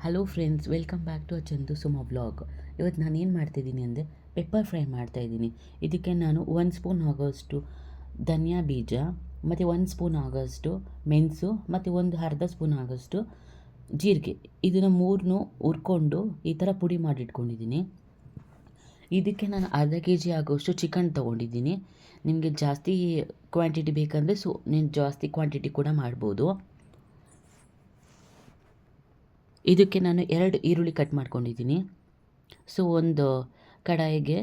Hello friends, welcome back to Chandu Suma vlog. ಇವತ್ತು ನಾನು ಏನು ಮಾಡ್ತಾಯಿದ್ದೀನಿ ಅಂದರೆ ಪೆಪ್ಪರ್ ಫ್ರೈ ಮಾಡ್ತಾಯಿದ್ದೀನಿ. ಇದಕ್ಕೆ ನಾನು 1 ಸ್ಪೂನ್ ಆಗೋಷ್ಟು ಧನಿಯಾ ಬೀಜ ಮತ್ತು 1 ಸ್ಪೂನ್ ಆಗೋಷ್ಟು ಮೆಣಸು ಮತ್ತು ಒಂದು ಅರ್ಧ ಸ್ಪೂನ್ ಆಗೋಷ್ಟು ಜೀರಿಗೆ, ಇದನ್ನು ಮೂರನ್ನೂ ಹುರ್ಕೊಂಡು ಈ ಥರ ಪುಡಿ ಮಾಡಿಟ್ಕೊಂಡಿದ್ದೀನಿ. ಇದಕ್ಕೆ ನಾನು ಅರ್ಧ kg ಆಗೋಷ್ಟು ಚಿಕನ್ ತೊಗೊಂಡಿದ್ದೀನಿ. ನಿಮಗೆ ಜಾಸ್ತಿ ಕ್ವಾಂಟಿಟಿ ಬೇಕಂದರೆ ನೀವು ಜಾಸ್ತಿ ಕ್ವಾಂಟಿಟಿ ಕೂಡ ಮಾಡ್ಬೋದು. ಇದಕ್ಕೆ ನಾನು 2 ಈರುಳ್ಳಿ ಕಟ್ ಮಾಡ್ಕೊಂಡಿದ್ದೀನಿ. ಒಂದು ಕಡಾಯಿಗೆ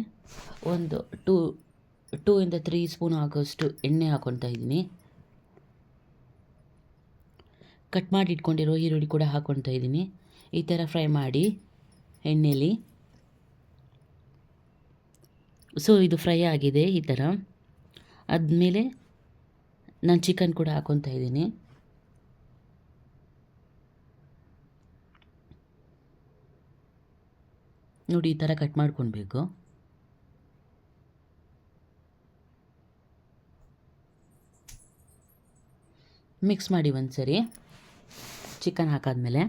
ಒಂದು 2 ಇಂದ 3 ಸ್ಪೂನ್ ಆಗೋಷ್ಟು ಎಣ್ಣೆ ಹಾಕ್ಕೊತಾ ಇದ್ದೀನಿ. ಕಟ್ ಮಾಡಿ ಇಟ್ಕೊಂಡಿರೋ ಈರುಳ್ಳಿ ಕೂಡ ಹಾಕ್ಕೊತಾ ಇದ್ದೀನಿ. ಈ ಥರ ಫ್ರೈ ಮಾಡಿ ಎಣ್ಣೆಯಲ್ಲಿ. ಇದು ಫ್ರೈ ಆಗಿದೆ. ಈ ಥರ ಆದಮೇಲೆ ನಾನು ಚಿಕನ್ ಕೂಡ ಹಾಕ್ಕೊತಾ ಇದ್ದೀನಿ. ನೋಡಿ, ಈ ಥರ ಕಟ್ ಮಾಡ್ಕೊಳ್ಬೇಕು. ಮಿಕ್ಸ್ ಮಾಡಿ ಒಂದು ಸರಿ ಚಿಕನ್ ಹಾಕಾದ್ಮೇಲೆ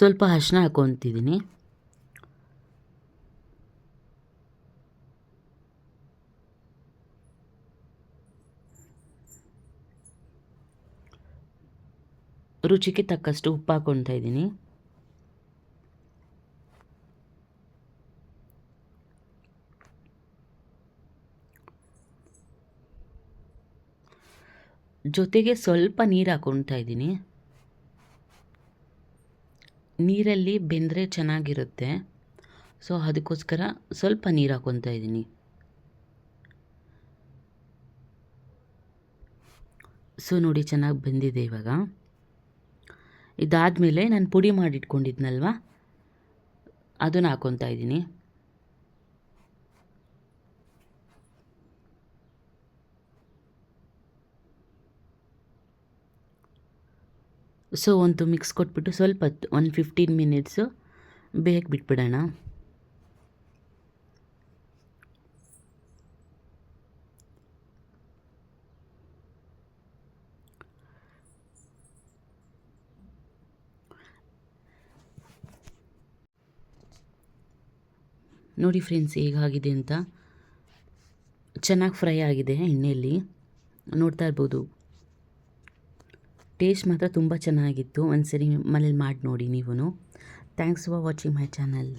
ಸ್ವಲ್ಪ ಅರಿಶಿನ ಹಾಕ್ಕೊತಿದ್ದೀನಿ. ರುಚಿಗೆ ತಕ್ಕಷ್ಟು ಉಪ್ಪು ಹಾಕ್ಕೊತಾ ಇದ್ದೀನಿ. ಜೊತೆಗೆ ಸ್ವಲ್ಪ ನೀರು ಹಾಕ್ಕೊತಾ ಇದ್ದೀನಿ. ನೀರಲ್ಲಿ ಬೆಂದರೆ ಚೆನ್ನಾಗಿರುತ್ತೆ, ಅದಕ್ಕೋಸ್ಕರ ಸ್ವಲ್ಪ ನೀರು ಹಾಕ್ಕೊತಾ ಇದ್ದೀನಿ. ನೋಡಿ, ಚೆನ್ನಾಗಿ ಬೆಂದಿದೆ. ಇವಾಗ ಇದಾದಮೇಲೆ ನಾನು ಪುಡಿ ಮಾಡಿಟ್ಕೊಂಡಿದ್ನಲ್ವ, ಅದನ್ನು ಹಾಕ್ಕೊತಾ ಇದ್ದೀನಿ. ಒಂದು ಮಿಕ್ಸ್ ಕೊಟ್ಬಿಟ್ಟು ಸ್ವಲ್ಪ ಹೊತ್ತು 15 ಮಿನಿಟ್ಸು ಬೇಯಕ್ಕೆ ಬಿಟ್ಬಿಡೋಣ. ನೋಡಿ ಫ್ರೆಂಡ್ಸ್, ಹೇಗಾಗಿದೆ ಅಂತ. ಚೆನ್ನಾಗಿ ಫ್ರೈ ಆಗಿದೆ ಎಣ್ಣೆಯಲ್ಲಿ, ನೋಡ್ತಾ ಇರ್ಬೋದು. ಟೇಸ್ಟ್ ಮಾತ್ರ ತುಂಬ ಚೆನ್ನಾಗಿತ್ತು. ಒಂದು ಸರಿ ಮನೇಲಿ ಮಾಡಿ ನೋಡಿ ನೀವು. Thanks for watching my channel.